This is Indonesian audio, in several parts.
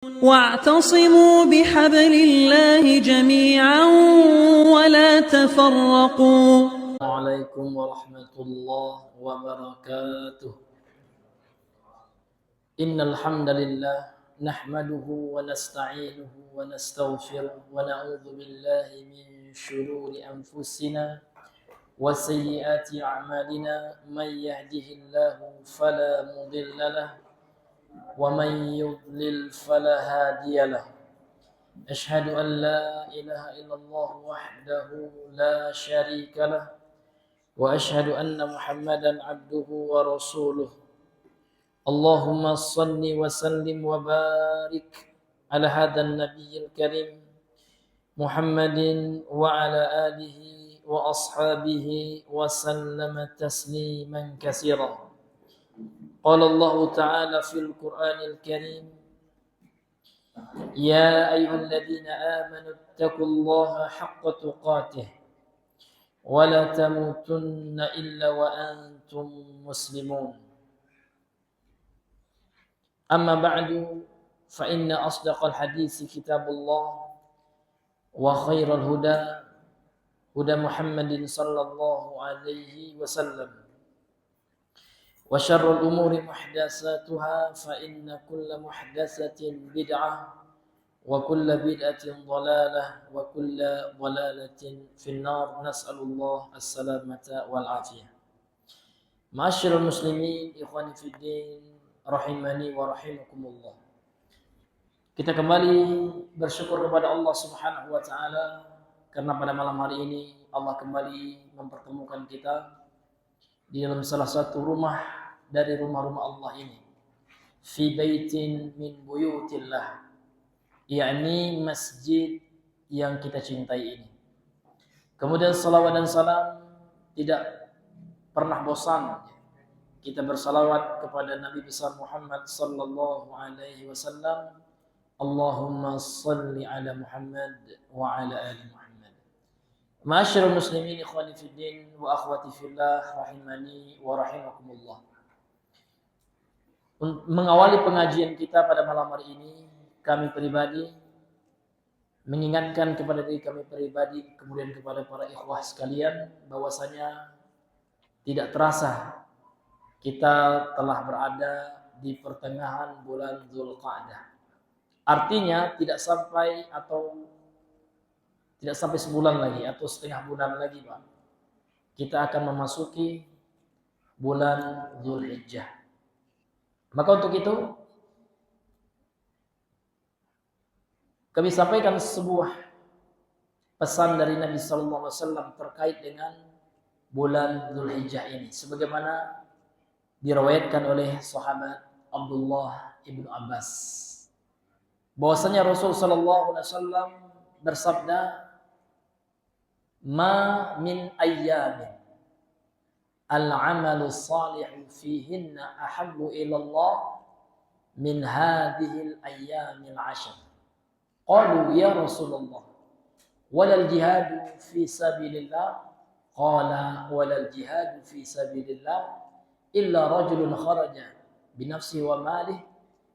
واعتصموا بحبل الله جميعا ولا تفرقوا. عليكم ورحمة الله وبركاته. إن الحمد لله نحمده ونستعينه ونستغفره ونعوذ بالله من شرور أنفسنا وسيئات أعمالنا. من يهده الله فلا مضل له ومن يضلل فلا هادي له. أشهد أن لا إله إلا الله وحده لا شريك له وأشهد أن محمدا عبده ورسوله. اللهم صل وسلم وبارك على هذا النبي الكريم محمد وعلى آله وأصحابه وسلم تسليما كثيرا. قال الله تعالى في القرآن الكريم: يا أيها الذين آمنوا اتقوا الله حق تقاته ولا تموتن إلا وأنتم مسلمون. أما بعد فإن أصدق الحديث كتاب الله وخير الهدى هدى محمد صلى الله عليه وسلم وشر الأمور محدثاتها فإن كل محدثة بدعة وكل بدعة ضلالة وكل ضلالة في النار. نسأل الله السلامة والعافية. Ma'asyiral muslimin, ikhwani fid din, rahimani wa rahimakumullah. Kita kembali bersyukur kepada Allah Subhanahu wa taala karena pada malam hari ini Allah kembali mempertemukan kita di dalam salah satu rumah dari rumah-rumah Allah ini. Fi baitin min buyutillah, yakni masjid yang kita cintai ini. Kemudian salawat dan salam tidak pernah bosan kita bersalawat kepada Nabi besar Muhammad sallallahu alaihi wasallam. Allahumma salli ala Muhammad wa ala ali Muhammad. Ma'asyiral muslimin, ikhwani fid din wa akhwati fillah, rahimani wa rahimakumullah. Mengawali pengajian kita pada malam hari ini, kami pribadi mengingatkan kepada diri kami pribadi, kemudian kepada para ikhwah sekalian, bahwasanya tidak terasa kita telah berada di pertengahan bulan Dzulqa'dah. Artinya tidak sampai sebulan lagi atau setengah bulan lagi, Pak. Kita akan memasuki bulan Dzulhijjah. Maka untuk itu kami sampaikan sebuah pesan dari Nabi sallallahu alaihi wasallam terkait dengan bulan Dzulhijjah ini, sebagaimana diriwayatkan oleh sahabat Abdullah ibnu Abbas, bahwasanya Rasul sallallahu alaihi wasallam bersabda, "Ma min ayyamin al-'amalu salihu fihinna ahabbu ila Allah min hadhihi al-ayyamil 'ashr." Qalu ya Rasulullah, walal jihadu fi sabilillah? Qala walal jihadu fi sabilillah illa rajulun kharaja binafsihi wa malihi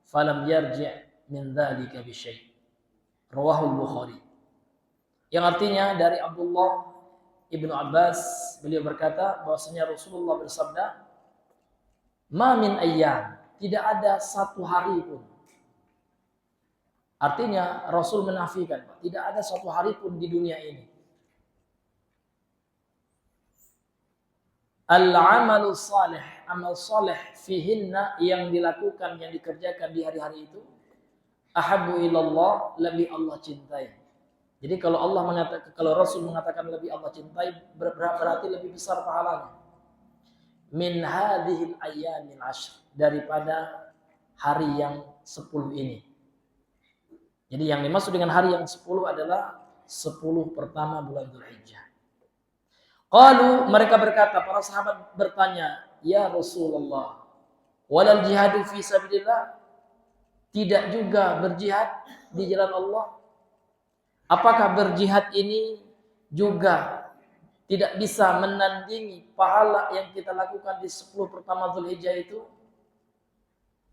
falam yarji' min dzalika bi syai'. Rawahul Bukhari. Yang artinya dari Abdullah ibnu Abbas, beliau berkata bahwasanya Rasulullah bersabda, "Ma min ayyam", tidak ada satu hari pun. Artinya Rasul menafikan, tidak ada satu hari pun di dunia ini. Al-amalu salih, amal salih fihinna, yang dilakukan, yang dikerjakan di hari-hari itu, ahabbu ilallah, lebih Allah cintai. Jadi kalau Rasul mengatakan lebih Allah cintai, berarti lebih besar pahalanya. Min hadhil ayyamil 'ashr, daripada hari yang 10 ini. Jadi yang dimaksud dengan hari yang 10 adalah 10 pertama bulan Dzulhijjah. Qalu, mereka berkata, para sahabat bertanya, ya Rasulullah, walal jihadu fi sabilillah, tidak juga berjihad di jalan Allah? Apakah berjihad ini juga tidak bisa menandingi pahala yang kita lakukan di 10 pertama Dzulhijjah itu?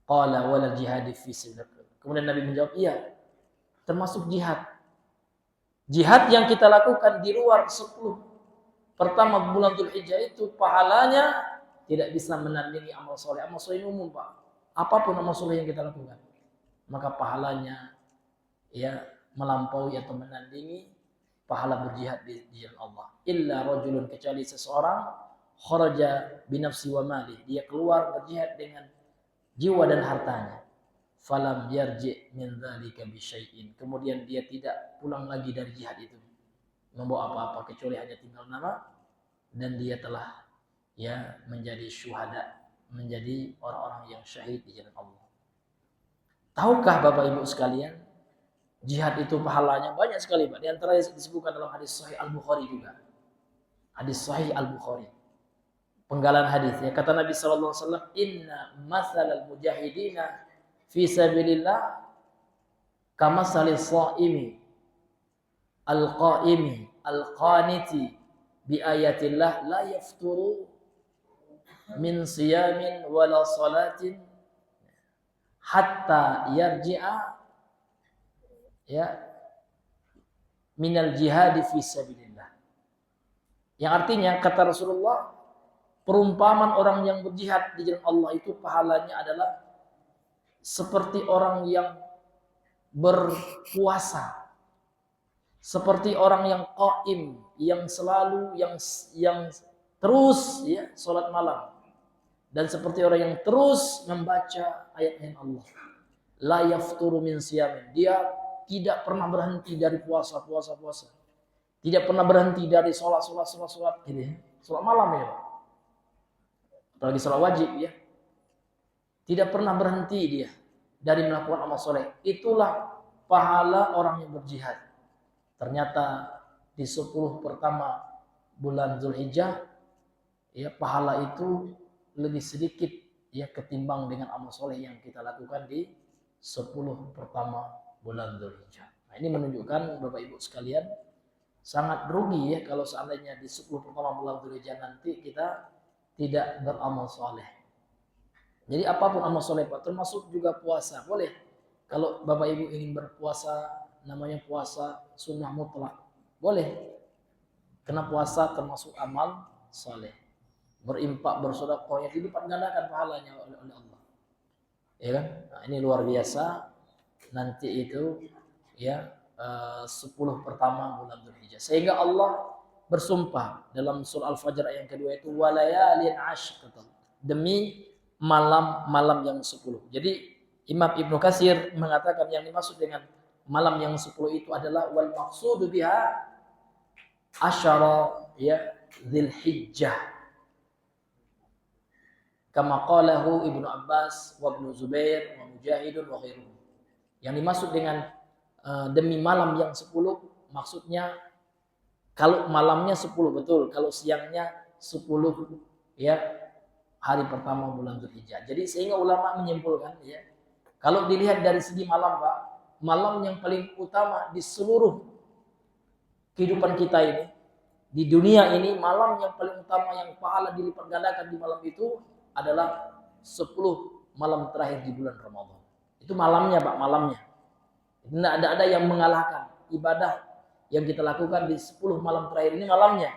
Qala walal jihadu fi sabilillah. Kemudian Nabi menjawab, iya, termasuk jihad. Jihad yang kita lakukan di luar 10 pertama bulan Dzulhijjah itu pahalanya tidak bisa menandingi amal soleh. Amal soleh ini umum, Pak. Apapun amal soleh yang kita lakukan, maka pahalanya ya melampaui atau menandingi pahala berjihad di jalan Allah. Illa rajulun, kecuali seseorang kharaja binafsi wa mali, dia keluar berjihad dengan jiwa dan hartanya. Falam yarji min dzalika bi syai'in, kemudian dia tidak pulang lagi dari jihad itu membawa apa-apa kecuali hanya tinggal nama, dan dia telah ya menjadi syuhada, menjadi orang-orang yang syahid di jalan Allah. Tahukah Bapak Ibu sekalian, jihad itu pahalanya banyak sekali, Pak. Di antara yang disebutkan dalam hadis sahih Al-Bukhari juga. Hadis sahih Al-Bukhari. Penggalan hadis ya, kata Nabi sallallahu alaihi wasallam, "Inna matsalal mujahidina fi sabilillah kamasalis shaimi al-qaimi al-qaniti bi ayatillah la yafturu min siyamin wala salatin hatta yarji'a ya minal jihadi fi sabilillah." Yang artinya kata Rasulullah, perumpamaan orang yang berjihad di jalan Allah itu pahalanya adalah seperti orang yang berpuasa, seperti orang yang qaim, yang selalu yang terus ya salat malam, dan seperti orang yang terus membaca ayat-ayat Allah. La yafturu min siyamin, dia tidak pernah berhenti dari puasa. Tidak pernah berhenti dari sholat gitu ya. Sholat malam ya, Pak. Apalagi sholat wajib ya. Tidak pernah berhenti dia dari melakukan amal soleh. Itulah pahala orang yang berjihad. Ternyata di 10 pertama bulan Dzulhijjah ya, pahala itu lebih sedikit ya ketimbang dengan amal soleh yang kita lakukan di 10 pertama bulan Dzulhijjah. Nah, ini menunjukkan Bapak Ibu sekalian, sangat rugi ya kalau seandainya di 10 pertama bulan Dzulhijjah nanti kita tidak beramal soleh. Jadi apapun amal soleh, Pak, termasuk juga puasa, boleh. Kalau Bapak Ibu ingin berpuasa, namanya puasa sunnah mutlak, boleh. Karena puasa termasuk amal soleh. Berimpak, bersedekah, yang dilipat gandakan pahalanya oleh Allah. Ya kan? Nah, ini luar biasa. Nanti itu ya 10 pertama bulan Dzulhijjah. Sehingga Allah bersumpah dalam surah Al-Fajr ayat yang kedua itu, walayalin ashr, demi malam-malam yang 10. Jadi Imam Ibnu Katsir mengatakan yang dimaksud dengan malam yang 10 itu adalah wal maqsudu biha asyara ya Dzulhijjah. Kama qalahu Ibnu Abbas wa Ibnu Zubair wa Mujahid wa ghairuhum. Yang dimaksud dengan demi malam yang 10 maksudnya kalau malamnya 10 betul, kalau siangnya 10 ya hari pertama bulan Dzulhijjah. Jadi sehingga ulama menyimpulkan ya, kalau dilihat dari segi malam, Pak, malam yang paling utama di seluruh kehidupan kita ini, di dunia ini, malam yang paling utama yang pahala dilipat gandakan di malam itu adalah 10 malam terakhir di bulan Ramadan. Itu malamnya, Pak, malamnya. Tidak ada yang mengalahkan ibadah yang kita lakukan di 10 malam terakhir ini malamnya.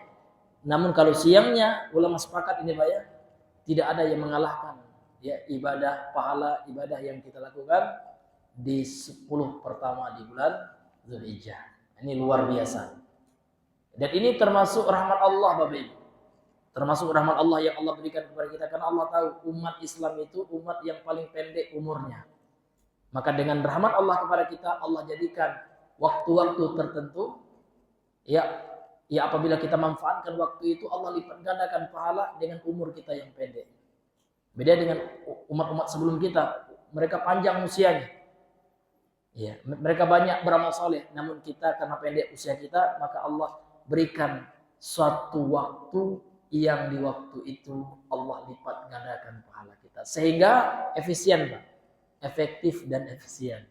Namun kalau siangnya, ulama sepakat ini, Pak, ya, tidak ada yang mengalahkan ya ibadah, pahala ibadah yang kita lakukan di 10 pertama di bulan Dzulhijjah. Ini luar biasa. Dan ini termasuk rahmat Allah, Bapak Ibu. Termasuk rahmat Allah yang Allah berikan kepada kita, karena Allah tahu umat Islam itu umat yang paling pendek umurnya. Maka dengan rahmat Allah kepada kita, Allah jadikan waktu-waktu tertentu ya apabila kita manfaatkan waktu itu, Allah lipat gandakan pahala dengan umur kita yang pendek. Beda dengan umat-umat sebelum kita, mereka panjang usianya. Ya, mereka banyak beramal soleh, namun kita karena pendek usia kita, maka Allah berikan suatu waktu yang di waktu itu Allah lipat gandakan pahala kita. Sehingga efisien, Pak. Efektif dan efisien.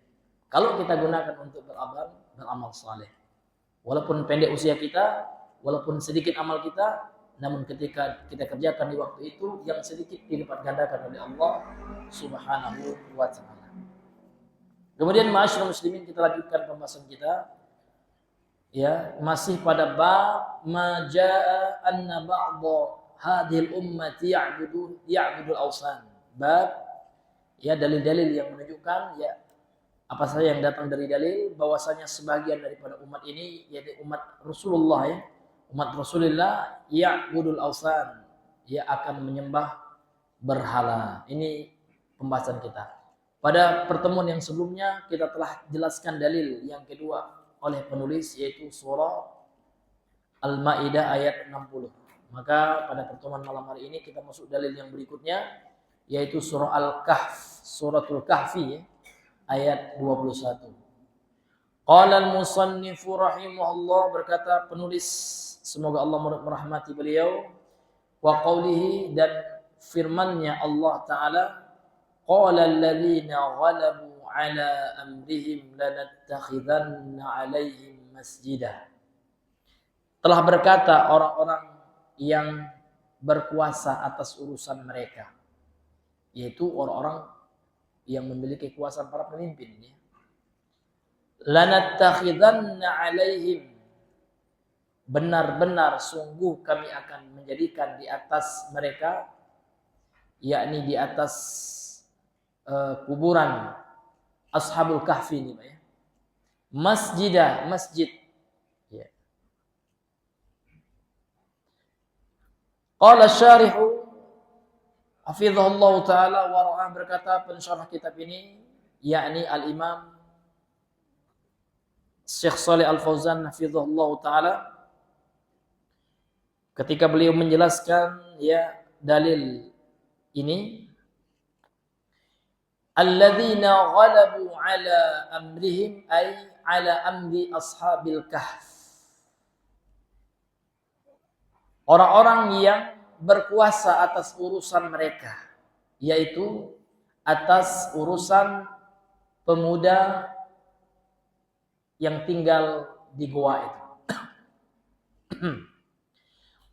Kalau kita gunakan untuk beramal soleh. Walaupun pendek usia kita, walaupun sedikit amal kita, namun ketika kita kerjakan di waktu itu, yang sedikit dilipat gandakan oleh Allah Subhanahu wa ta'ala. Kemudian ma'asyiral muslimin, kita lanjutkan pembahasan kita. Ya, masih pada bab majaa anna ba'dha hadhil ummati ya'budul awsan. Bab ya dalil-dalil yang menunjukkan ya apa saja yang datang dari dalil bahwasanya sebagian daripada umat ini yaitu umat Rasulullah ya, umat Rasulullah ya'budul awsan, ia akan menyembah berhala. Ini pembahasan kita. Pada pertemuan yang sebelumnya kita telah jelaskan dalil yang kedua oleh penulis yaitu surah Al-Maidah ayat 60. Maka pada pertemuan malam hari ini kita masuk dalil yang berikutnya yaitu surah Al-Kahf, suratul Kahfi ya, ayat 21. Qala al-musannifu rahimahullah, berkata penulis semoga Allah merahmati beliau, wa qawlihi, dan firman-Nya Allah taala, qala alladziina ghalabu ala amrihim lanattakhidanna alaihim masjidah. Telah berkata orang-orang yang berkuasa atas urusan mereka, yaitu orang-orang yang memiliki kekuasaan para pemimpin ya. Lanattakhidanna alaihim, benar-benar sungguh kami akan menjadikan di atas mereka, yakni di atas kuburan Ashabul Kahfi ini ya, masjidah, masjid ya. Qala syarihu hafizahullah taala wa ra'ah, berkata pensyarah kitab ini yakni al-Imam Syekh Shalih Al-Fauzan hafizahullah taala, ketika beliau menjelaskan ya dalil ini, alladzina ghalabu ala amrihim ay ala amri ashabil kahf, orang-orang yang berkuasa atas urusan mereka, yaitu atas urusan pemuda yang tinggal di goa itu.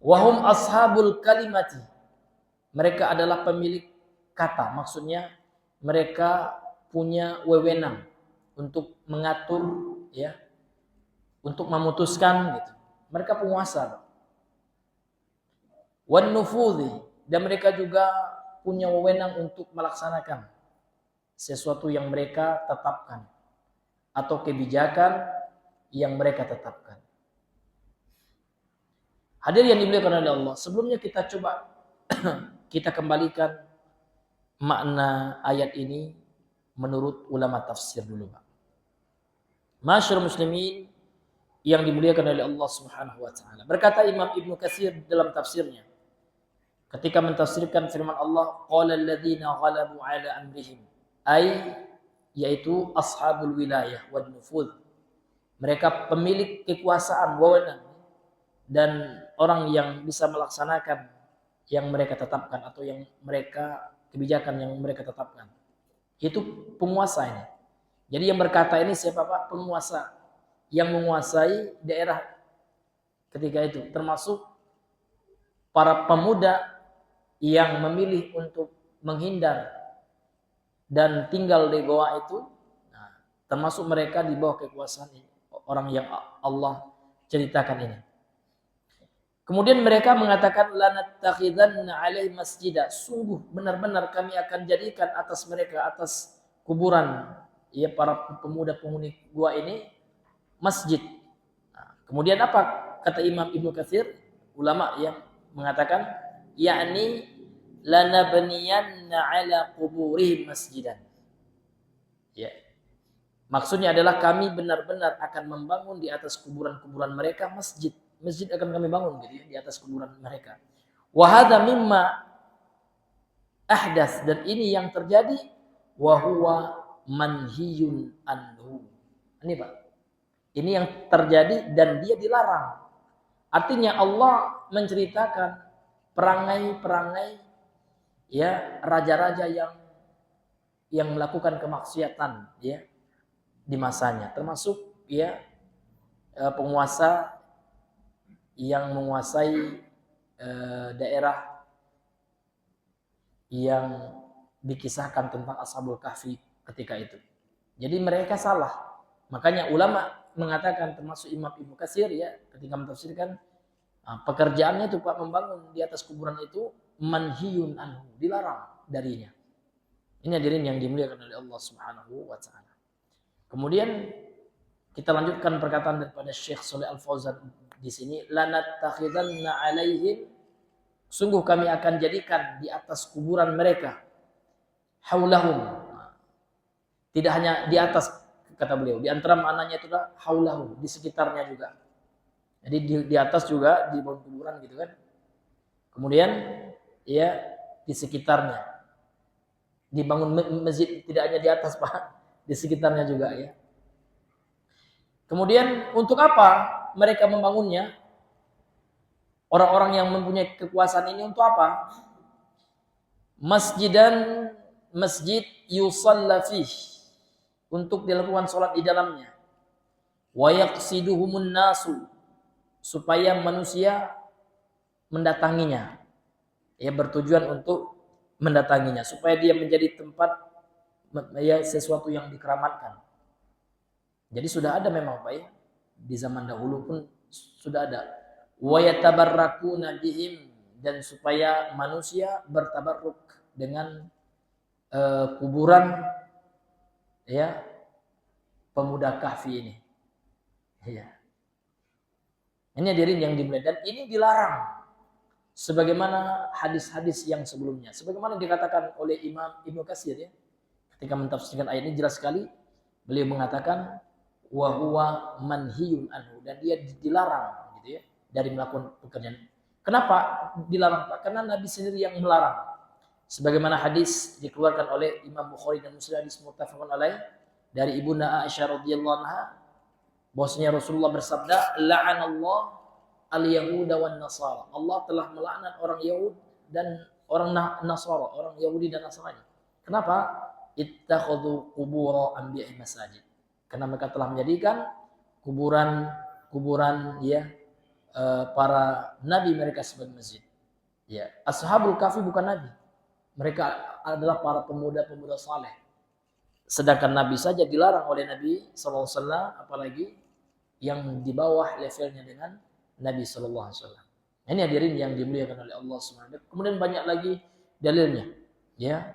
Wahum ashabul kalimati, mereka adalah pemilik kata, maksudnya mereka punya wewenang untuk mengatur ya, untuk memutuskan gitu. Mereka penguasa. Wan nufudhi, dan mereka juga punya wewenang untuk melaksanakan sesuatu yang mereka tetapkan atau kebijakan yang mereka tetapkan. Hadir yang dimuliakan oleh Allah, sebelumnya kita coba kita kembalikan makna ayat ini menurut ulama tafsir dulu, Pak. Masyarul muslimin yang dimuliakan oleh Allah Subhanahu wa taala. Berkata Imam Ibnu Katsir dalam tafsirnya ketika mentafsirkan firman Allah, qala alladziina ghalabu ala amrihim, ay yaitu ashabul wilayah wan nufudh. Mereka pemilik kekuasaan, wewenang, dan orang yang bisa melaksanakan yang mereka tetapkan atau yang mereka kebijakan yang mereka tetapkan. Itu penguasa ini. Jadi yang berkata ini siapa, Pak? Penguasa yang menguasai daerah ketika itu, termasuk para pemuda yang memilih untuk menghindar dan tinggal di goa itu. Nah, termasuk mereka di bawah kekuasaan ini, orang yang Allah ceritakan ini. Kemudian mereka mengatakan lanattakhidanna alaihi masjidah, sungguh benar-benar kami akan jadikan atas mereka, atas kuburan ya para pemuda penghuni gua ini, masjid. Nah, kemudian apa kata Imam Ibnu Katsir, ulama yang mengatakan yakni lanabniyanna ala quburihim masjidan. Ya. Maksudnya adalah kami benar-benar akan membangun di atas kuburan-kuburan mereka masjid. Masjid akan kami bangun gitu ya, di atas kuburan mereka. Wa hadza mimma ahdas, dan ini yang terjadi, wa huwa manhiyun anhu. Ini Pak. Ini yang terjadi dan dia dilarang. Artinya Allah menceritakan perangai-perangai ya raja-raja yang melakukan kemaksiatan ya di masanya, termasuk ya penguasa yang menguasai daerah yang dikisahkan tentang Ashabul Kahfi ketika itu. Jadi mereka salah. Makanya ulama mengatakan, termasuk Imam Ibnu Katsir ya, ketika mentafsirkan, pekerjaannya itu Pak membangun di atas kuburan itu manhiyun anhu, dilarang darinya. Ini hadirin yang dimuliakan oleh Allah Subhanahu wa taala. Kemudian kita lanjutkan perkataan daripada Syekh Shalih Al Fauzan di sini, lanattakhidanna alaihim, sungguh kami akan jadikan di atas kuburan mereka, haulahum, tidak hanya di atas kata beliau, di antara maknanya itu adalah haulahum, di sekitarnya juga. Jadi di atas juga di bawah kuburan gitu kan. Kemudian ya di sekitarnya dibangun masjid, tidak hanya di atas Pak, di sekitarnya juga ya. Kemudian untuk apa mereka membangunnya? Orang-orang yang mempunyai kekuasaan ini untuk apa? Masjid yusalla fih, untuk dilakukan sholat di dalamnya. Wa yaqsiduhumun nasu, supaya manusia mendatanginya. Ya, bertujuan untuk mendatanginya supaya dia menjadi tempat ya sesuatu yang dikeramatkan. Jadi sudah ada memang Pak ya, di zaman dahulu pun sudah ada. Wa yatabarrakuna bihim, dan supaya manusia bertabarruk dengan kuburan ya pemuda kahfi ini. Ya. Ini hadirin yang dimuliakan, dan ini dilarang sebagaimana hadis-hadis yang sebelumnya. Sebagaimana dikatakan oleh Imam Ibnu Katsir ya, ketika mentafsirkan ayat ini jelas sekali, beliau mengatakan wa huwa manhiyun anhu, dan dia dilarang gitu ya dari melakukan pekerjaan. Kenapa dilarang Pak? Karena Nabi sendiri yang melarang. Sebagaimana hadis dikeluarkan oleh Imam Bukhari dan Muslim, hadis muttafaqun alaih dari Ibunda Aisyah radhiyallahu anha, bahwasanya Rasulullah bersabda, la'anallah al-yahuda wan nasara. Allah telah melaknat orang Yahud dan orang Nasara, orang Yahudi dan Nasrani. Kenapa? Ittakhadhu qubur anbiya'i masajid. Karena mereka telah menjadikan kuburan ya para nabi mereka sebagai masjid. Ya, Ashabul Kahfi bukan nabi. Mereka adalah para pemuda-pemuda saleh. Sedangkan nabi saja dilarang oleh Nabi sallallahu alaihi wasallam, apalagi yang di bawah levelnya dengan Nabi sallallahu alaihi wasallam. Ini hadirin yang dimuliakan oleh Allah Subhanahu wa taala. Kemudian banyak lagi dalilnya. Ya.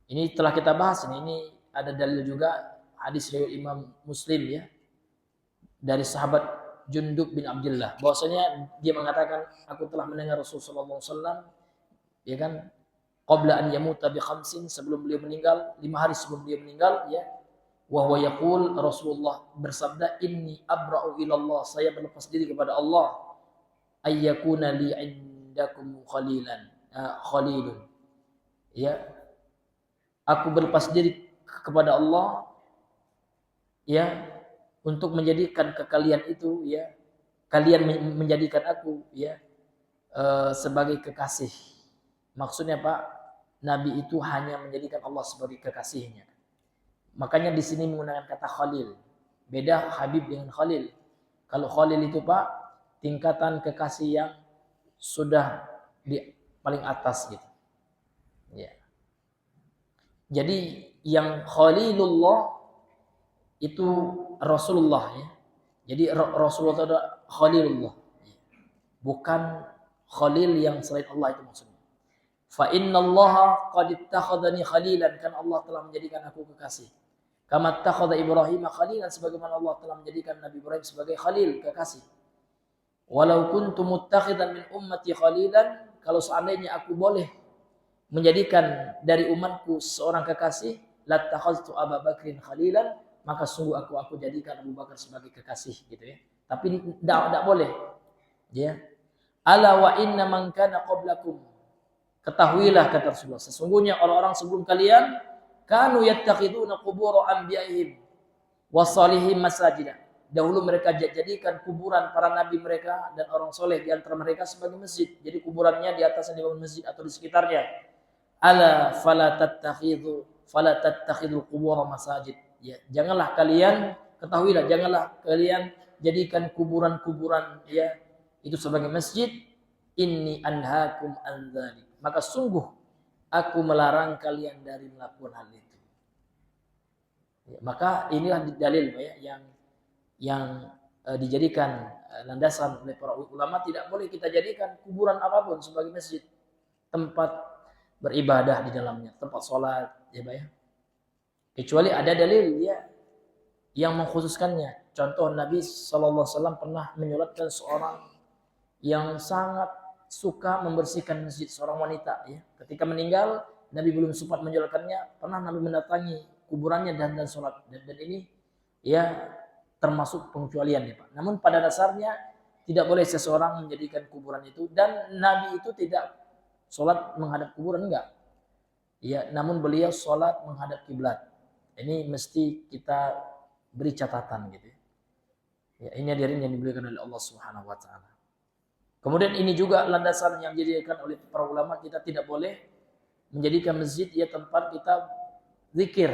Ini telah kita bahas ini ada dalil juga hadis riwayat Imam Muslim ya. Dari sahabat Jundub bin Abdullah, bahwasanya dia mengatakan, aku telah mendengar Rasulullah sallallahu alaihi wasallam ya kan, qabla an yamuta bi khamsin, sebelum beliau meninggal, 5 hari sebelum beliau meninggal ya. Wa huwa yaqul, Rasulullah bersabda, inni abra'u ila Allah, saya berlepas diri kepada Allah, ayyakuna li indakum khalilun. Ya. Aku berlepas diri kepada Allah ya, untuk menjadikan ke kalian itu ya, kalian menjadikan aku ya sebagai kekasih. Maksudnya Pak, Nabi itu hanya menjadikan Allah sebagai kekasihnya. Makanya di sini menggunakan kata Khalil. Beda Habib dengan Khalil. Kalau Khalil itu Pak, tingkatan kekasih yang sudah di paling atas gitu. Ya. Jadi yang Khalilullah itu Rasulullah ya. Jadi Rasulullah itu adalah Khalilullah. Bukan Khalil yang selain Allah, itu maksudnya. Fa innallaha qad ittakhadhani khalilan, kan Allah telah menjadikan aku kekasih. Kama ittakhadha Ibrahim khalilan, sebagaimana Allah telah menjadikan Nabi Ibrahim sebagai khalil, kekasih. Walau kuntu muttakhidan min ummati khalilan, kalau seandainya aku boleh menjadikan dari umatku seorang kekasih, lattakhadhtu Abu Bakrin khalilan, maka sungguh aku jadikan Abu Bakar sebagai kekasih gitu ya. Tapi tidak boleh. Ya. Ala wa inna man kana qablakum, ketahuilah kata Rasulullah, sesungguhnya orang-orang sebelum kalian kanu yattakhiduna qubur anbiya'ihim wa salihim masajida. Dahulu mereka jadikan kuburan para nabi mereka dan orang soleh di antara mereka sebagai masjid. Jadi kuburannya di atasnya dibangun masjid atau di sekitarnya. Ala fala tattakhidul qubur masajid. Ya, janganlah kalian, ketahuilah, janganlah kalian jadikan kuburan-kuburan ya itu sebagai masjid. Inni anhaakum an dzalik, maka sungguh aku melarang kalian dari melakukan hal itu. Ya, maka inilah dalil Pak, ya, yang dijadikan landasan oleh para ulama. Tidak boleh kita jadikan kuburan apapun sebagai masjid, tempat beribadah di dalamnya, tempat sholat, ya Pak, ya. Kecuali ada dalil ya yang mengkhususkannya. Contoh Nabi SAW pernah menyolatkan seorang yang sangat suka membersihkan masjid, seorang wanita. Ya. Ketika meninggal, Nabi belum sempat menyolatkannya, pernah Nabi mendatangi kuburannya dan sholat. Dan ini ya termasuk pengecualian ya Pak. Namun pada dasarnya tidak boleh seseorang menjadikan kuburan itu, dan Nabi itu tidak sholat menghadap kuburan, enggak. Ya, namun beliau sholat menghadap kiblat. Ini mesti kita beri catatan gitu. Ya, ini hadirin yang dimuliakan oleh Allah Subhanahu wa taala. Kemudian ini juga landasan yang dijadikan oleh para ulama, kita tidak boleh menjadikan masjid ya tempat kita zikir.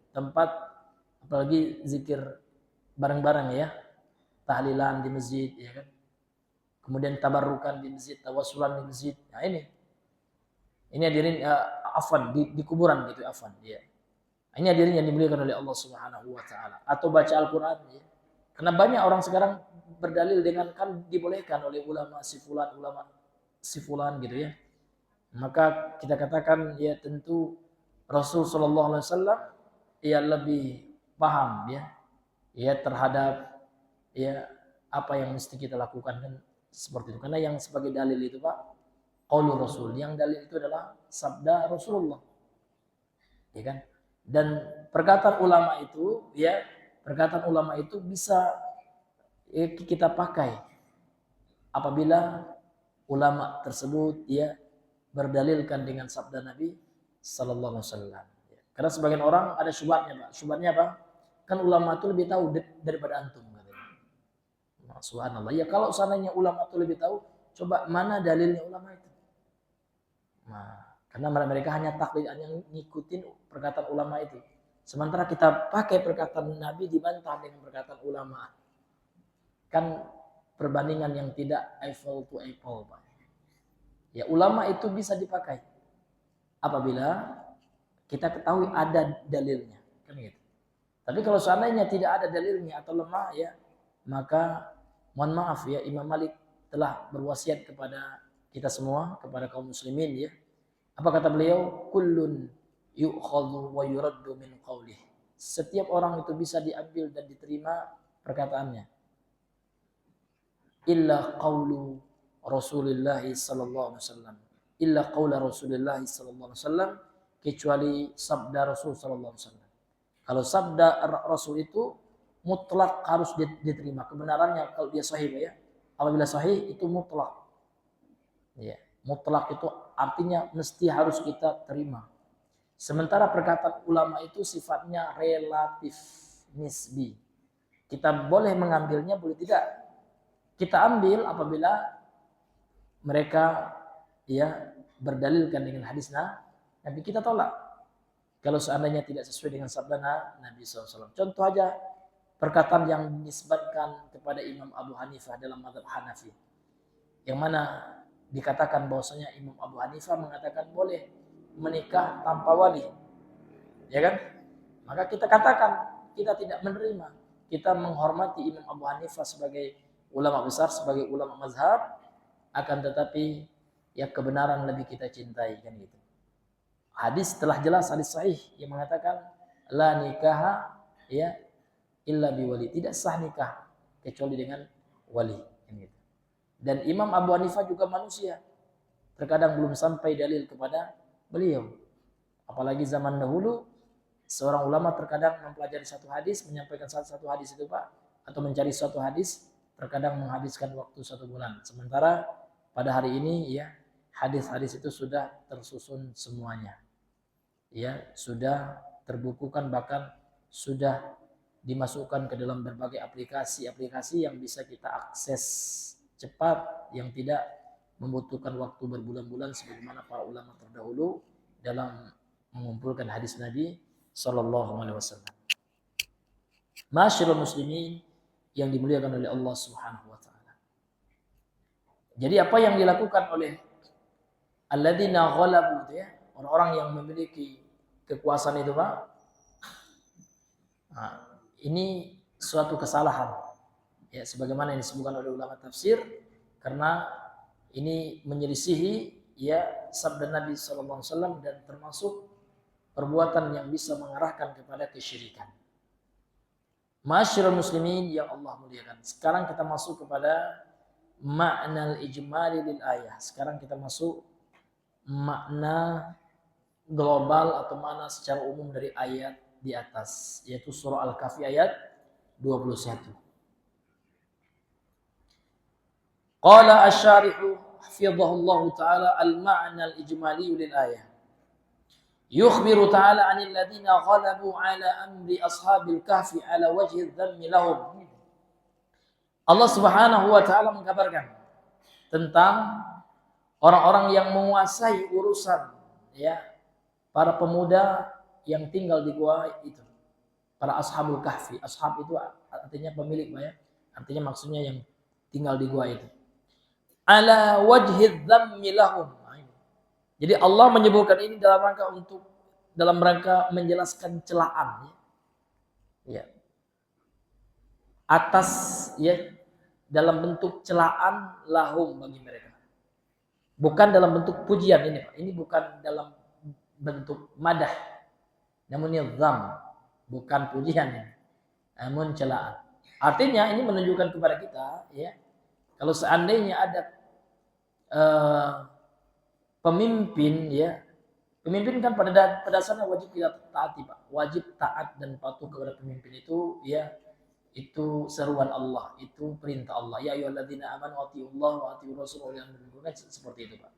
Tempat apalagi zikir bareng-bareng ya. Tahlilan di masjid ya kan. Kemudian tabarrukan di masjid, tawassulan di masjid. Nah ini. Ini hadirin afwan di kuburan gitu, afwan ya. Ini hadirin yang dimuliakan oleh Allah Subhanahu wa taala. Atau baca Al-Qur'an ya. Karena banyak orang sekarang berdalil dengan kan dibolehkan oleh ulama si fulan gitu ya. Maka kita katakan ya tentu Rasul sallallahu alaihi wasallam ya lebih paham ya terhadap ya apa yang mesti kita lakukan kan seperti itu. Karena yang sebagai dalil itu Pak, qaulur Rasul. Yang dalil itu adalah sabda Rasulullah. Ya kan? Dan perkataan ulama itu bisa kita pakai apabila ulama tersebut ya berdalilkan dengan sabda Nabi sallallahu alaihi wasallam. Karena sebagian orang ada syubhatnya, Pak. Syubhatnya apa? Kan ulama itu lebih tahu daripada antum katanya. Nah, subhanallah. Ya kalau seandainya ulama itu lebih tahu, coba mana dalilnya ulama itu? Nah, karena mereka hanya taklid, hanya ngikutin perkataan ulama itu. Sementara kita pakai perkataan Nabi dibantah dengan perkataan ulama. Kan perbandingan yang tidak apple to apple, Pak. Ya, ulama itu bisa dipakai apabila kita ketahui ada dalilnya, kan gitu. Tapi kalau seandainya tidak ada dalilnya atau lemah ya, maka mohon maaf ya, Imam Malik telah berwasiat kepada kita semua, kepada kaum muslimin ya. Apa kata beliau? Kullun yu'khadhu wa yuraddu min qawlih. Setiap orang itu bisa diambil dan diterima perkataannya. Illa qawlu Rasulullah sallallahu alaihi wasallam. Illa qawla Rasulullah sallallahu alaihi wasallam, kecuali sabda Rasul sallallahu alaihi wasallam. Kalau sabda Rasul itu mutlak harus diterima kebenarannya kalau dia sahih ya. Apabila sahih itu mutlak. Ya, mutlak itu artinya mesti harus kita terima. Sementara perkataan ulama itu sifatnya relatif, nisbi. Kita boleh mengambilnya, boleh tidak. Kita ambil apabila mereka ya berdalilkan dengan hadis Nabi, kita tolak. Kalau seandainya tidak sesuai dengan sabda Nabi SAW. Contoh aja perkataan yang dinisbatkan kepada Imam Abu Hanifah dalam mazhab Hanafi. Yang mana dikatakan bahwasanya Imam Abu Hanifah mengatakan boleh menikah tanpa wali. Ya kan? Maka kita katakan kita tidak menerima. Kita menghormati Imam Abu Hanifah sebagai ulama besar, sebagai ulama mazhab, akan tetapi ya kebenaran lebih kita cintai kan gitu. Hadis telah jelas, hadis sahih yang mengatakan la nikaha ya illa biwali, tidak sah nikah kecuali dengan wali kan gitu. Dan Imam Abu Hanifah juga manusia. Terkadang belum sampai dalil kepada beliau. Apalagi zaman dahulu seorang ulama terkadang mempelajari satu hadis, menyampaikan satu hadis itu Pak, atau mencari suatu hadis, terkadang menghabiskan waktu 1 bulan. Sementara pada hari ini ya hadis-hadis itu sudah tersusun semuanya. Ya, sudah terbukukan, bahkan sudah dimasukkan ke dalam berbagai aplikasi-aplikasi yang bisa kita akses cepat, yang tidak membutuhkan waktu berbulan-bulan sebagaimana para ulama terdahulu dalam mengumpulkan hadis Nabi sallallahu alaihi wasallam. Masyaallah muslimin yang dimuliakan oleh Allah Subhanahu wa taala. Jadi apa yang dilakukan oleh alladzina ghalabu ya, orang-orang yang memiliki kekuasaan itu Pak, Nah, ini suatu kesalahan. Ya, sebagaimana yang disebutkan oleh ulama tafsir, karena ini menyelisihi ya sabda Nabi SAW dan termasuk perbuatan yang bisa mengarahkan kepada kesyirikan. Masyarul muslimin yang Allah muliakan. Sekarang kita masuk kepada makna al-ijmali lil ayah. Sekarang kita masuk makna global atau makna secara umum dari ayat di atas, yaitu surah Al-Kahfi ayat 21. Qala asy-syarihu hafizahullahu taala al-ma'na al-ijmali lil ayah. Yukhbiru ta'ala 'anil ladzina ghalabu 'ala amri ashabil kahfi 'ala wajhi adh-dhammi lahum. Allah Subhanahu wa taala mengkabarkan tentang orang-orang yang menguasai urusan ya para pemuda yang tinggal di gua itu. Para ashabul kahfi. Ashab itu artinya pemilik, ya. Artinya maksudnya yang tinggal di gua itu. 'Ala wajhi adh-dhammi lahum. Jadi Allah menyebutkan ini dalam rangka menjelaskan celaan ya. Atas ya dalam bentuk celaan lahum bagi mereka. Bukan dalam bentuk pujian ini, Pak. Ini bukan dalam bentuk madah. Namun ini dzam, bukan pujian ini. Namun celaan. Artinya ini menunjukkan kepada kita ya, kalau seandainya ada pemimpin ya, pemimpin kan pada dasarnya wajib kita taati, Pak. Wajib taat dan patuh kepada pemimpin itu ya, itu seruan Allah, itu perintah Allah. Ya ayyuhalladzina amanu atti'ullaha wa atti'ur rasul wa ulil amri minkum, seperti itu, Pak.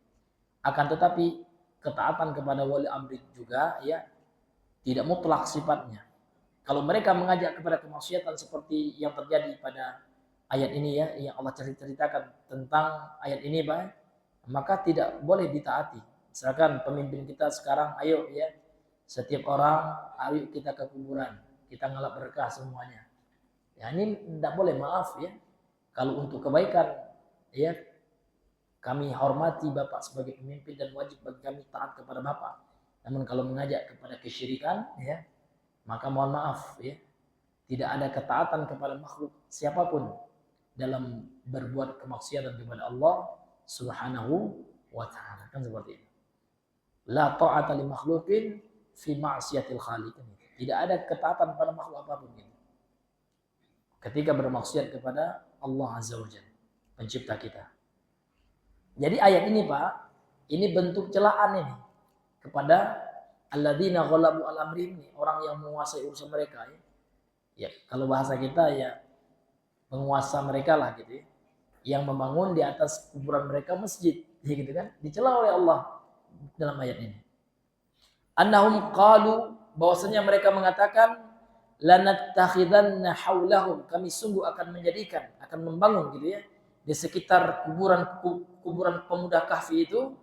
Akan tetapi ketaatan kepada wali amri juga ya tidak mutlak sifatnya. Kalau mereka mengajak kepada kemaksiatan seperti yang terjadi pada ayat ini ya, yang Allah ceritakan tentang ayat ini, Pak, maka tidak boleh ditaati. Misalkan pemimpin kita sekarang, ayo ya, setiap orang, ayo kita ke kuburan, kita ngalap berkah semuanya. Ya ini tidak boleh, maaf ya. Kalau untuk kebaikan, ya kami hormati Bapak sebagai pemimpin dan wajib bagi kami taat kepada Bapak. Namun kalau mengajak kepada kesyirikan, ya maka mohon maaf ya, tidak ada ketaatan kepada makhluk siapapun dalam berbuat kemaksiatan kepada Allah Subhanahu wa ta'ala, kan seperti itu. La ta'ata li makhluqin fi ma'siyatil khaliq. Tidak ada ketaatan pada makhluk apapun gitu, ketika bermaksiat kepada Allah Azza wa Jalla, pencipta kita. Jadi ayat ini, Pak, ini bentuk celaan ini kepada alladzina ghalabu al-amri, ini orang yang menguasai urusan mereka ya. Ya, kalau bahasa kita ya penguasa mereka lah gitu ya, yang membangun di atas kuburan mereka masjid, ya gitu kan, dicela oleh Allah dalam ayat ini. Annahum qalu, bahwasanya mereka mengatakan lanattakhidanna haulahum, kami sungguh akan menjadikan, akan membangun gitu ya, di sekitar kuburan pemuda kahfi itu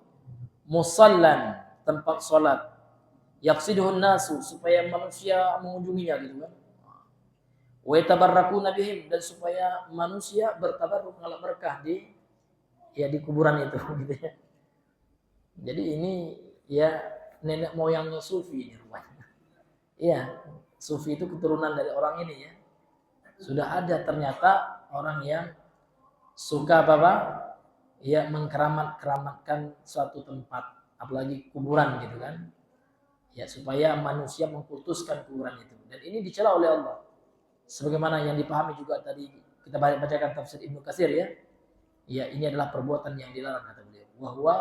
musallan, tempat salat, yaqsiduhun nasu, supaya manusia mengunjunginya gitu kan. Wa yatabarrakuna bihim, dan supaya manusia bertabarruk ngalap berkah di kuburan itu gitu ya. Jadi ini ya nenek moyangnya sufi ini rupanya. Iya, sufi itu keturunan dari orang ini ya. Sudah ada ternyata orang yang suka apa? Ya mengkeramatkan suatu tempat, apalagi kuburan gitu kan. Ya supaya manusia mengkultuskan kuburan itu. Dan ini dicela oleh Allah. Sebagaimana yang dipahami juga tadi kita bacakan tafsir Ibnu Katsir ya. Ya, ini adalah perbuatan yang dilarang kata beliau. Wa huwa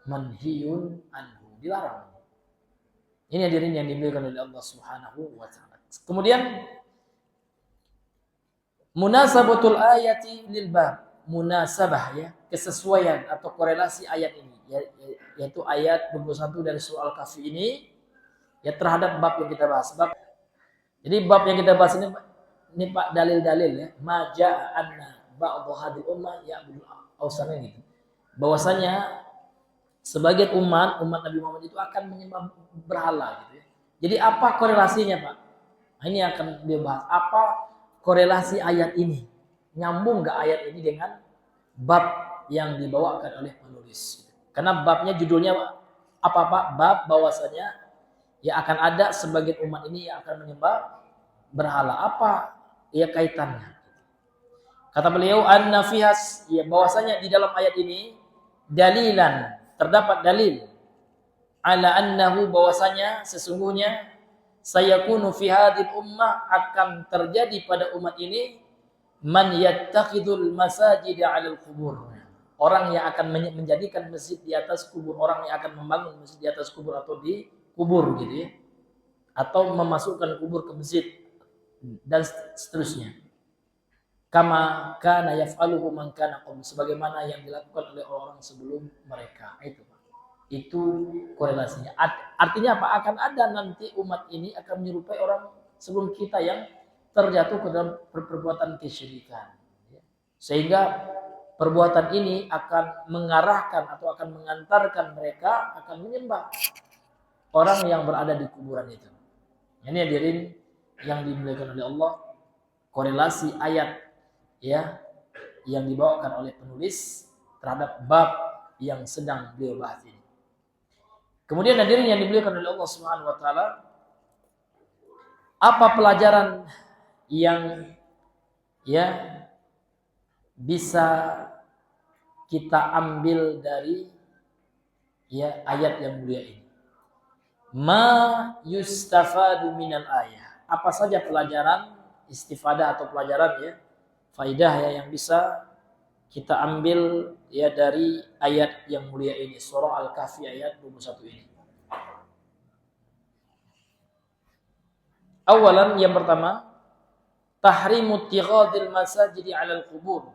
manhiyun anhu, dilarang. Ini hadirin yang dimuliakan oleh Allah Subhanahu wa taala. Kemudian munasabatul ayati lil bab, munasabah ya, kesesuaian atau korelasi ayat ini yaitu ayat 21 dari surah Al-Kahfi ini ya terhadap bab yang kita bahas. Jadi bab yang kita bahas ini Pak, dalil-dalil ya, ma ja'a anna ba'd hadhihi ummah ya'budu awsana gitu. Bahwasanya sebagian umat Nabi Muhammad itu akan menyembah berhala gitu ya. Jadi apa korelasinya, Pak? Nah, ini akan dia bahas. Apa korelasi ayat ini? Nyambung enggak ayat ini dengan bab yang dibawakan oleh penulis? Karena babnya judulnya apa, Pak? Bab bahwasanya ya akan ada sebagian umat ini yang akan menyembah berhala. Apa ya kaitannya? Kata beliau, an-nafihas, ya bahwasanya di dalam ayat ini dalilan, terdapat dalil ala annahu, bahwasanya sesungguhnya sayakunu fi hadhil ummah, akan terjadi pada umat ini man yattakhidul masajid 'alal qubur. Orang yang akan menjadikan masjid di atas kubur, orang yang akan membangun masjid di atas kubur atau di kubur gitu ya. Atau memasukkan kubur ke masjid dan seterusnya. Kama kana yaf'aluhu man kana qabl, sebagaimana yang dilakukan oleh orang sebelum mereka. Itu korelasinya. Artinya apa? Akan ada nanti umat ini akan menyerupai orang sebelum kita yang terjatuh ke dalam perbuatan kesyirikan. Sehingga perbuatan ini akan mengarahkan atau akan mengantarkan mereka akan menyembah orang yang berada di kuburan itu. Ini hadirin yang dimuliakan oleh Allah, korelasi ayat ya yang dibawakan oleh penulis terhadap bab yang sedang beliau bahas ini. Kemudian hadirin yang dimuliakan oleh Allah Subhanahu wa taala, apa pelajaran yang ya bisa kita ambil dari ya ayat yang mulia ini? Ma yustafadu minal ayah. Apa saja pelajaran istifadah atau pelajaran ya faidah ya yang bisa kita ambil ya dari ayat yang mulia ini, surah Al-Kahfi ayat 21 ini. Awalan, yang pertama, tahrimu ittikhadil masajidi 'alal qubur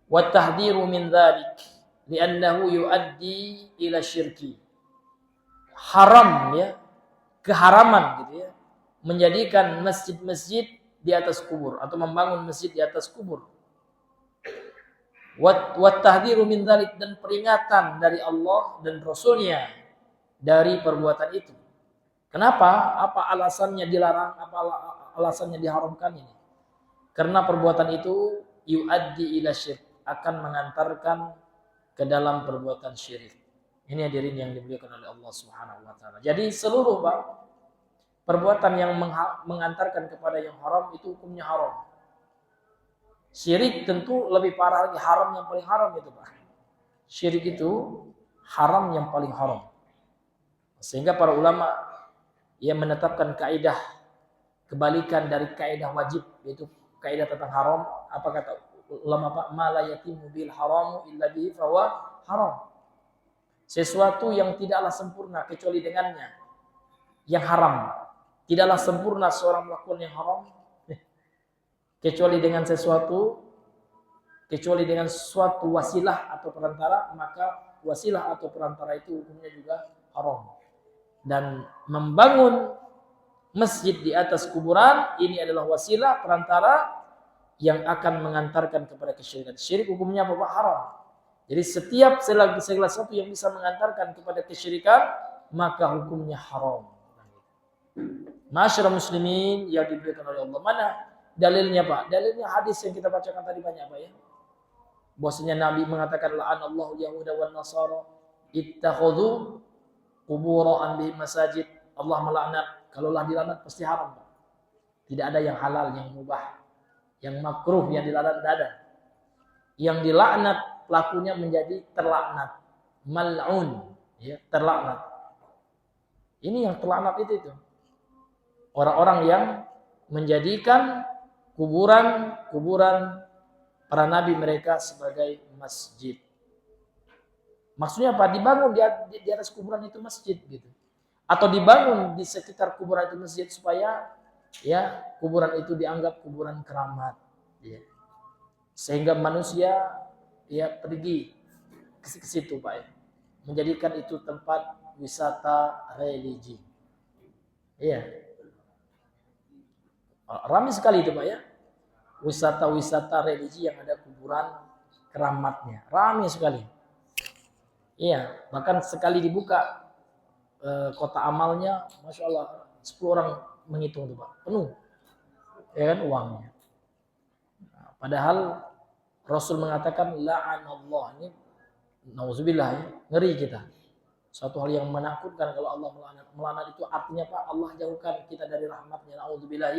wa tahdhiru min dzalik li'annahu yuaddi ila syirki. Haram ya, keharaman gitu ya, menjadikan masjid-masjid di atas kubur atau membangun masjid di atas kubur. Wa tahdhiru min dzalik, dan peringatan dari Allah dan Rasulnya dari perbuatan itu. Kenapa? Apa alasannya dilarang? Apa alasannya diharamkan ini? Karena perbuatan itu yuaddi ila syirik, akan mengantarkan ke dalam perbuatan syirik. Ini hadirin yang dimuliakan oleh Allah Subhanahu wa taala. Jadi seluruh perbuatan yang mengantarkan kepada yang haram itu hukumnya haram. Syirik tentu lebih parah lagi, haram yang paling haram itu, Pak. Syirik itu haram yang paling haram. Sehingga para ulama yang menetapkan kaidah kebalikan dari kaidah wajib, yaitu kaidah tentang haram. Apa kata ulama, Pak? Ma la yatimu bil haramu illa bihi fahuwa haram. Sesuatu yang tidaklah sempurna kecuali dengannya yang haram. Tidaklah sempurna seorang melakukan yang haram kecuali dengan suatu wasilah atau perantara, maka wasilah atau perantara itu hukumnya juga haram. Dan membangun masjid di atas kuburan ini adalah wasilah perantara yang akan mengantarkan kepada kesyirikan. Syirik hukumnya apa, Pak? Haram. Jadi setiap segala sesuatu yang bisa mengantarkan kepada kesyirikan maka hukumnya haram. Masyarakat muslimin yang diberikan oleh Allah, mana dalilnya, Pak? Dalilnya hadis yang kita bacakan tadi banyak, Pak ya. Bahwasanya Nabi mengatakan la'anallahu yahuda wan nasara ittakhadhu qubur anbihim masajid. Allah melaknat, kalaulah dilaknat pasti haram, Pak. Tidak ada yang halal, yang mubah, yang makruh, yang dilaknat tidak ada. Yang dilaknat pelakunya menjadi terlaknat, mal'un, ya, terlaknat. Ini yang terlaknat itu. Orang-orang yang menjadikan kuburan para nabi mereka sebagai masjid. Maksudnya apa? Dibangun di atas kuburan itu masjid gitu. Atau dibangun di sekitar kuburan itu masjid supaya ya kuburan itu dianggap kuburan keramat, ya. Sehingga manusia ya pergi ke situ, Pak ya. Menjadikan itu tempat wisata religi. Iya. Ramai sekali itu, Pak ya. Wisata-wisata religi yang ada kuburan keramatnya. Ramai sekali. Iya, bahkan sekali dibuka kota amalnya, Masya Allah, 10 orang menghitung tuh, Pak. Penuh. Ya kan uangnya. Nah, padahal Rasul mengatakan la'anallah, ini nauzubillah ya, ngeri kita. Suatu hal yang menakutkan kalau Allah melaknat. Melaknat itu artinya, Pak, Allah jauhkan kita dari rahmatnya. Nauzubillah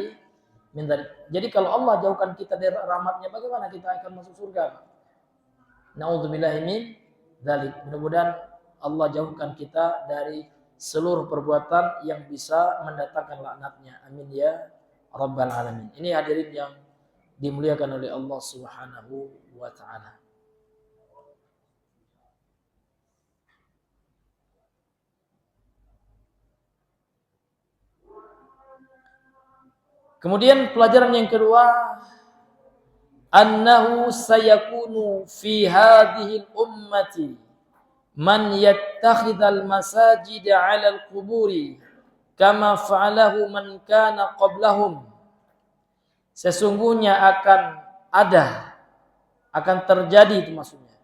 min dzalik. Jadi kalau Allah jauhkan kita dari rahmatnya, bagaimana kita akan masuk surga? Na'udzubillahi min dzalik. Mudah-mudahan Allah jauhkan kita dari seluruh perbuatan yang bisa mendatangkan laknatnya. Amin ya rabbal alamin. Ini hadirin yang dimuliakan oleh Allah Subhanahu wa taala. Kemudian pelajaran yang kedua, annahu sayakunu fi hadhihi ummati man yattakhidhal masajid 'ala al-quburi kama fa'alahu man kana qablahum. Sesungguhnya akan terjadi itu maksudnya.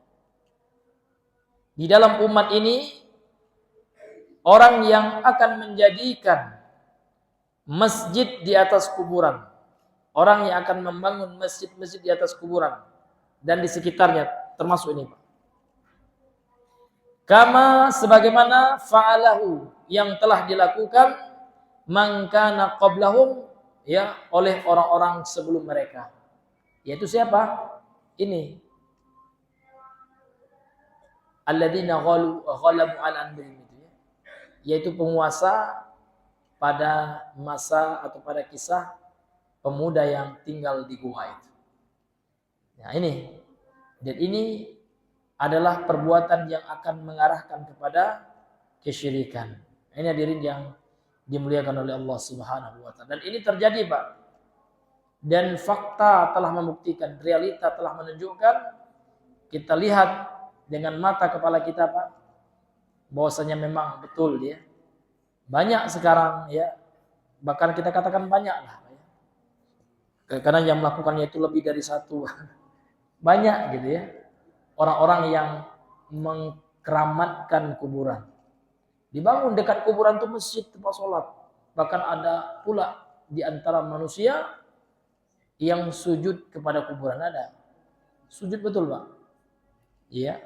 Di dalam umat ini orang yang akan menjadikan masjid di atas kuburan. Orang yang akan membangun masjid-masjid di atas kuburan dan di sekitarnya, termasuk ini, Pak. Kama sebagaimana fa'alahu yang telah dilakukan man kana qablahum, ya, oleh orang-orang sebelum mereka. Yaitu siapa? Ini. Alladzina ghalabu 'ala anbihim, itu ya. Yaitu penguasa pada masa atau pada kisah pemuda yang tinggal di gua itu. Nah ini. Dan ini adalah perbuatan yang akan mengarahkan kepada kesyirikan. Ini hadirin yang dimuliakan oleh Allah Subhanahu wa taala. Dan ini terjadi, Pak. Dan fakta telah membuktikan, realita telah menunjukkan, kita lihat dengan mata kepala kita, Pak, bahwasanya memang betul dia. Banyak sekarang ya, bahkan kita katakan banyak lah ya. Karena yang melakukannya itu lebih dari satu. Banyak gitu ya. Orang-orang yang mengkeramatkan kuburan. Dibangun dekat kuburan itu masjid, tempat sholat. Bahkan ada pula di antara manusia yang sujud kepada kuburan, ada. Sujud betul, Pak. Iya.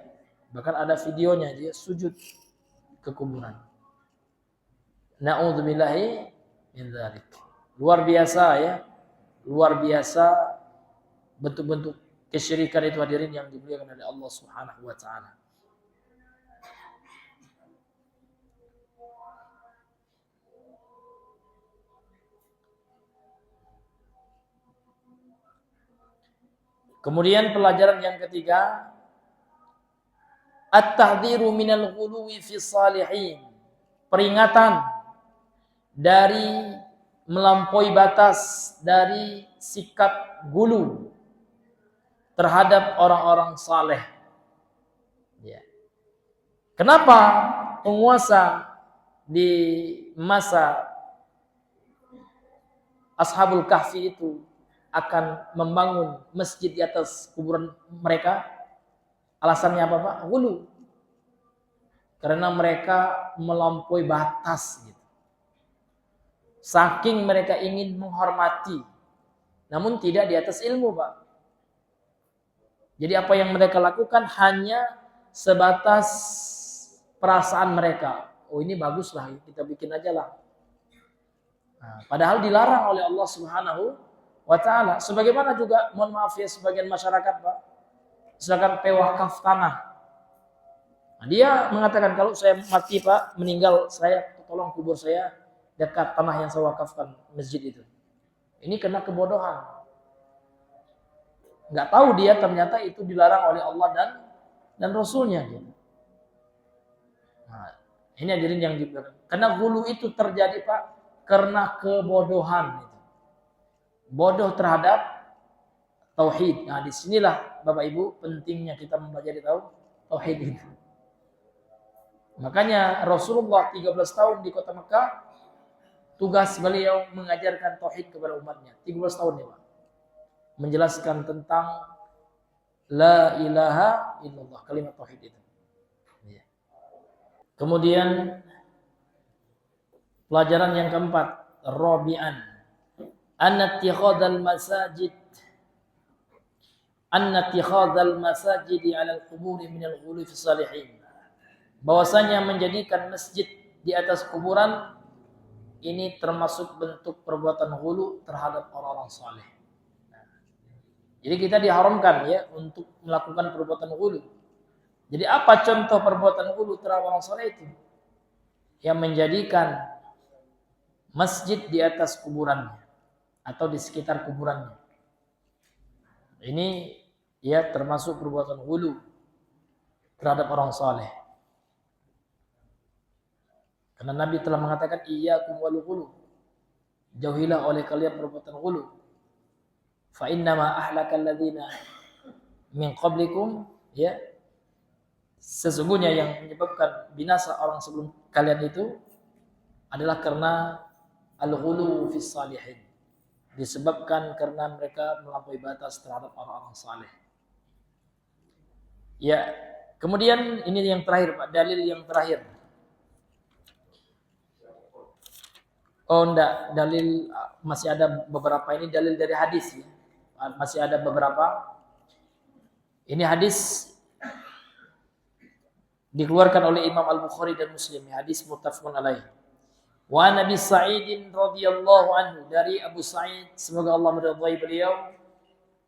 Bahkan ada videonya dia sujud ke kuburan. Na'udzubillahi min dzalik. Luar biasa ya. Luar biasa bentuk-bentuk kesyirikan itu hadirin yang dimuliakan oleh Allah Subhanahu wa taala. Kemudian pelajaran yang ketiga, at-tahdhiru minal ghuluwi fi salihin. Peringatan dari melampaui batas, dari sikap gulu terhadap orang-orang saleh. Ya. Kenapa penguasa di masa Ashabul Kahfi itu akan membangun masjid di atas kuburan mereka? Alasannya apa, Pak? Gulu. Karena mereka melampaui batas gitu. Saking mereka ingin menghormati, namun tidak di atas ilmu, Pak. Jadi apa yang mereka lakukan hanya sebatas perasaan mereka. Oh ini bagus lah, kita bikin aja lah. Nah, padahal dilarang oleh Allah Subhanahu wa taala. Sebagaimana juga, mohon maaf ya, sebagian masyarakat, Pak, misalkan pewakaf tanah. Nah, dia mengatakan kalau saya mati, Pak, meninggal, saya tolong kubur saya dekat tanah yang saya wakafkan, masjid itu. Ini kena kebodohan. Nggak tahu dia ternyata itu dilarang oleh Allah dan Rasulnya. Gitu. Nah, ini hadirin yang dibilang. Karena gulu itu terjadi, Pak, karena kebodohan. Gitu. Bodoh terhadap tauhid. Nah, disinilah Bapak Ibu pentingnya kita mempelajari tauhid itu. Makanya Rasulullah 13 tahun di kota Mekah, tugas beliau mengajarkan tauhid kepada umatnya. 13 tahun ya, Pak. Menjelaskan tentang la ilaha illallah, kalimat tauhid itu. Kemudian pelajaran yang keempat, rabi'an, anna ittikhadzal masajid 'ala al-qubur min al-ghulu fi salihin. Bahwasanya menjadikan masjid di atas kuburan ini termasuk bentuk perbuatan ghulu terhadap orang-orang saleh. Jadi kita diharamkan ya untuk melakukan perbuatan ghulu. Jadi apa contoh perbuatan ghulu terhadap orang saleh itu? Yang menjadikan masjid di atas kuburannya atau di sekitar kuburannya. Ini ya termasuk perbuatan ghulu terhadap orang saleh. Karena Nabi telah mengatakan iyyakum wal ghulu. Jauhilah oleh kalian perbuatan ghulu. Fa innama ahlakal ladzina min qablikum ya. Sesungguhnya yang menyebabkan binasa orang sebelum kalian itu adalah karena al-ghulu fis salihin. Disebabkan karena mereka melampaui batas terhadap orang-orang saleh. Ya, kemudian ini yang terakhir Pak, dalil yang terakhir. Oh enggak, dalil masih ada beberapa, ini dalil dari hadis ya. Masih ada beberapa. Ini hadis dikeluarkan oleh Imam Al-Bukhari dan Muslim, hadis muttafaqun alaih. Wa Nabi Sa'id radhiyallahu anhu, dari Abu Sa'id semoga Allah meridhai beliau,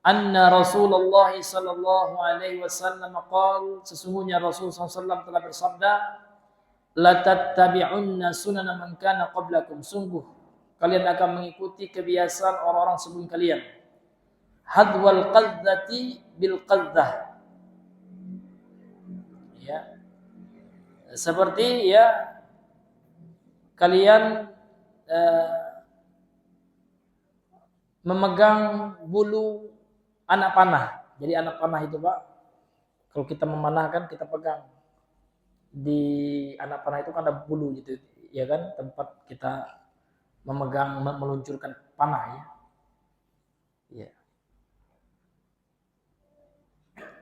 anna Rasulullah sallallahu alaihi wasallam qaal, sesungguhnya Rasul sallallahu alaihi wasallam telah bersabda, la tattabi'unna sunana man kana qablakum, sungguh kalian akan mengikuti kebiasaan orang-orang sebelum kalian. Hadwal qadzati bil qadzah. Ya. Seperti ya kalian memegang bulu anak panah. Jadi anak panah itu Pak, kalau kita memanahkan kita pegang di anak panah itu kan ada bulu gitu, ya kan, tempat kita memegang meluncurkan panah ya. Ya.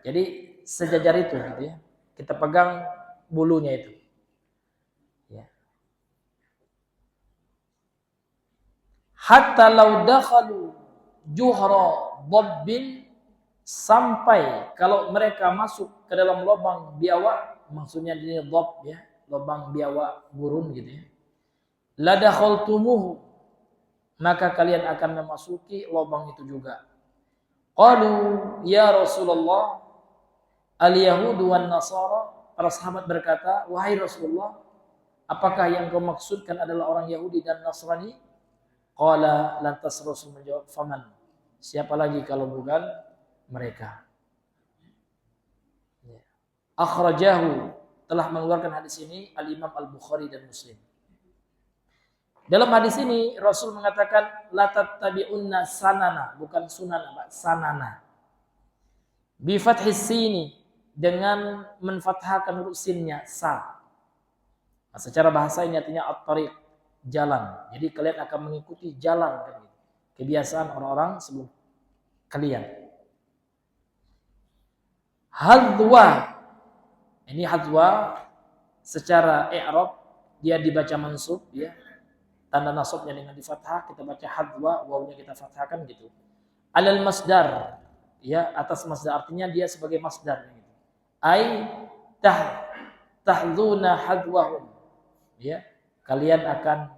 Jadi sejajar itu gitu ya. Kita pegang bulunya itu. Ya. Hatta law dakhalu juhra dhabbin, sampai kalau mereka masuk ke dalam lubang biawak, maksudnya ini dhab ya, lubang biawak burung gitu ya. La dakhaltumuhu, maka kalian akan memasuki lubang itu juga. Qalu ya Rasulullah al-yahudu wan nasara, para sahabat berkata, wahai Rasulullah, apakah yang kau maksudkan adalah orang Yahudi dan Nasrani? Qala, lantas Rasul menjawab, faman, siapa lagi kalau bukan mereka. Akhrajahu, telah mengeluarkan hadis ini al-Imam Al-Bukhari dan Muslim. Dalam hadis ini Rasul mengatakan la tattabi'unna sanana, bukan sunana, sanana. Bi fathis sini, dengan menfathahkan huruf sinnya sa. Nah, secara bahasa ini artinya at-tariq, jalan. Jadi kalian akan mengikuti jalan kan gitu. Kebiasaan orang-orang sebelum kalian. Hadwa, ini hadwa secara i'rab dia dibaca mansub ya. Tanda nasabnya dengan di fathah, kita baca hadwa, wawunya kita fathahkan gitu. Alal masdar, ya, atas masdar, artinya dia sebagai masdar gitu. Ai tahduna hadwahum, ya, kalian akan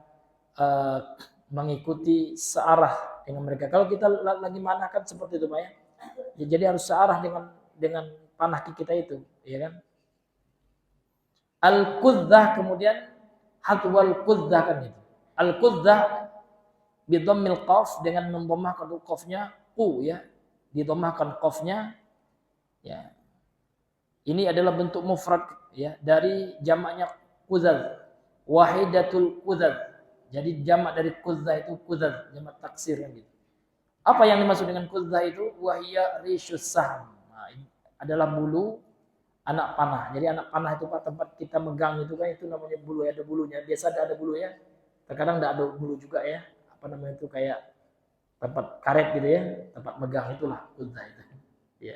mengikuti searah dengan mereka. Kalau kita lagi manahkan seperti itu Pak ya. Jadi harus searah dengan panah kita itu, ya kan? Al-qudzah, kemudian hadwal qudzah kan itu. Al-qudzah bidhammil qaf, dengan mendhammahkan qafnya qu ya, didhammahkan qafnya ya. Ini adalah bentuk mufrad ya dari jamaknya qudzaz, wahidatul qudzaz. Jadi jamak dari qudzah itu qudzaz, jamak taksir kan gitu. Apa yang dimaksud dengan qudzah itu? Wahiyya risyus sahm. Nah, adalah bulu anak panah. Jadi anak panah itu Pak, tempat kita megang itu kan, itu namanya bulu ya, ada bulunya. Biasa ada bulu ya. Terkadang enggak ada bulu juga ya. Apa namanya itu, kayak tempat karet gitu ya, tempat megang, itulah qudzah itu. Ya.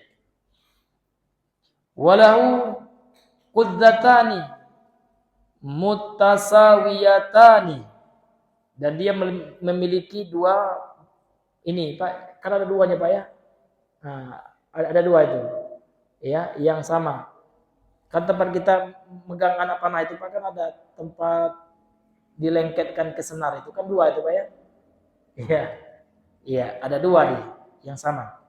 Walahu qudzatani mutasawiyatani, dan dia memiliki dua ini Pak, karena ada duanya Pak ya. Nah, ada dua itu. Ya, yang sama. Kan tempat kita megang anak panah itu Pak kan ada tempat dilengketkan ke senar itu kan dua itu Pak ya. Iya. Iya, ada dua nih yang sama.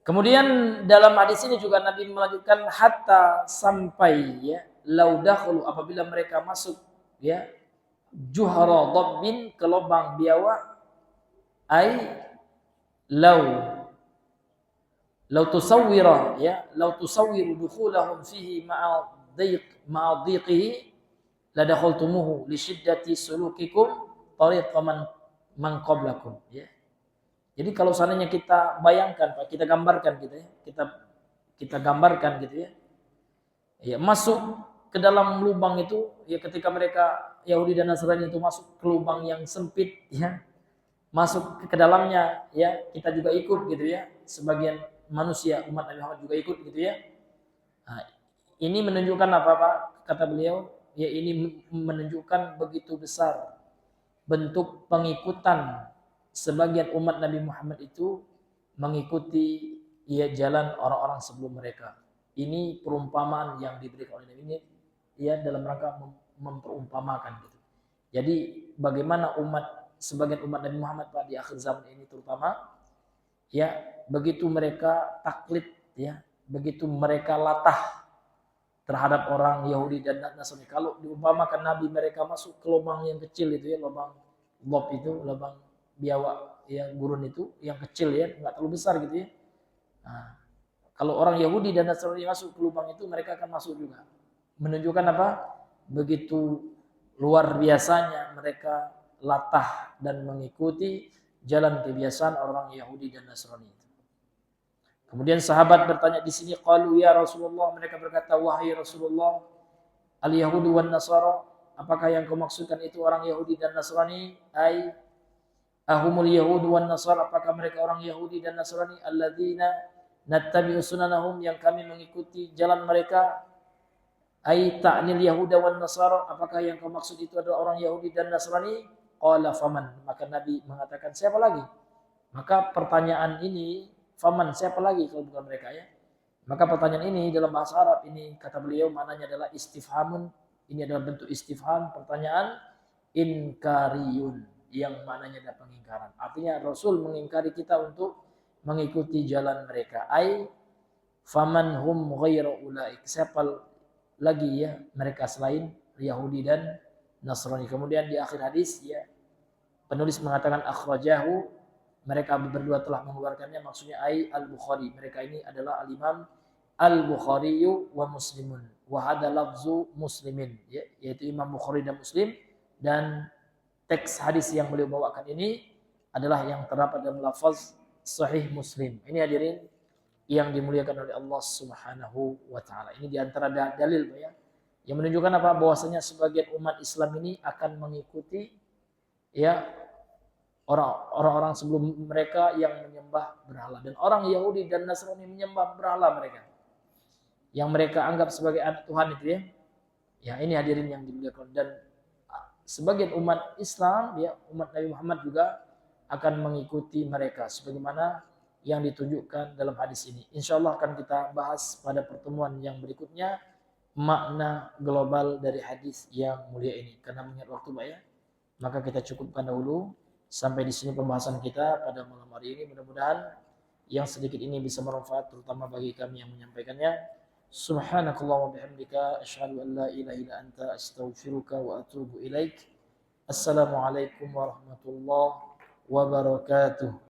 Kemudian dalam hadis ini juga Nabi melanjutkan hatta sampai ya laudakhulu apabila mereka masuk ya juhra dhabbin ke lubang biawak ai lau tusawwira ya lau tusawwiru dukhulahum fihi ma'a dhiqihi la dakhaltumuhu li shiddati sulukikum tariqa man qablakum ya. Jadi kalau seandainya kita bayangkan Pak, kita gambarkan gitu ya. Kita gambarkan gitu ya. Ya, masuk ke dalam lubang itu ya ketika mereka Yahudi dan Nasrani itu masuk ke lubang yang sempit ya. Masuk ke dalamnya ya, kita juga ikut gitu ya. Sebagian manusia umat Nabi Muhammad juga ikut gitu ya. Nah, ini menunjukkan apa Pak? Kata beliau, ya ini menunjukkan begitu besar bentuk pengikutan sebagian umat Nabi Muhammad itu mengikuti ya jalan orang-orang sebelum mereka. Ini perumpamaan yang diberikan oleh Nabi ini ya dalam rangka memperumpamakan gitu. Jadi bagaimana sebagian umat Nabi Muhammad Pak di akhir zaman ini terutama ya begitu mereka taklid ya, begitu mereka latah terhadap orang Yahudi dan Nasrani. Kalau diumpamakan Nabi mereka masuk ke lubang yang kecil itu ya, lubang biawak ya gurun itu yang kecil ya, nggak terlalu besar gitu ya. Nah, kalau orang Yahudi dan Nasrani masuk ke lubang itu mereka akan masuk juga. Menunjukkan apa? Begitu luar biasanya mereka latah dan mengikuti jalan kebiasaan orang Yahudi dan Nasrani itu. Kemudian sahabat bertanya di sini, qalu ya Rasulullah, mereka berkata wahai Rasulullah, al-Yahudu wan Nasara, apakah yang kau maksudkan itu orang Yahudi dan Nasrani? Ai ahumul Yahudu wan Nasara, apakah mereka orang Yahudi dan Nasrani? Alladzina nattabi'u sunanahum, yang kami mengikuti jalan mereka. Ai ta'nil Yahuda wan Nasara, apakah yang kau maksud itu adalah orang Yahudi dan Nasrani? Qala faman, maka Nabi mengatakan siapa lagi? Maka pertanyaan ini faman, siapa lagi kalau bukan mereka ya? Maka pertanyaan ini dalam bahasa Arab ini kata beliau maknanya adalah istifhamun. Ini adalah bentuk istifham, pertanyaan inkariyun yang maknanya adalah pengingkaran. Artinya Rasul mengingkari kita untuk mengikuti jalan mereka. Ai faman hum ghairu ulaik. Siapa lagi ya mereka selain Yahudi dan Nasrani. Kemudian di akhir hadis ya penulis mengatakan akhrajahu, mereka berdua telah mengeluarkannya, maksudnya ai al-Bukhari. Mereka ini adalah al-Imam al-Bukhari wa Muslimun. Wa hada lafzu Muslimin, ya, yaitu Imam Bukhari dan Muslim, dan teks hadis yang beliau bawakan ini adalah yang terdapat dalam lafaz sahih Muslim. Ini hadirin yang dimuliakan oleh Allah Subhanahu wa taala. Ini di antara dalil ya yang menunjukkan apa? Bahwasanya sebagian umat Islam ini akan mengikuti ya orang-orang sebelum mereka yang menyembah berhala, dan orang Yahudi dan Nasrani menyembah berhala mereka yang mereka anggap sebagai anak Tuhan itu ya. Ya ini hadirin yang dimuliakan, dan sebagian umat Islam ya umat Nabi Muhammad juga akan mengikuti mereka sebagaimana yang ditunjukkan dalam hadis ini. Insyaallah akan kita bahas pada pertemuan yang berikutnya makna global dari hadis yang mulia ini. Karena mengingat waktu Pak ya, maka kita cukupkan dahulu. Sampai di sini pembahasan kita pada malam hari ini. Mudah-mudahan yang sedikit ini bisa bermanfaat terutama bagi kami yang menyampaikannya. Subhanakallah wa bihamdika asyhadu an la ilaha illa anta astaghfiruka wa atubu ilaik. Assalamualaikum warahmatullahi wabarakatuh.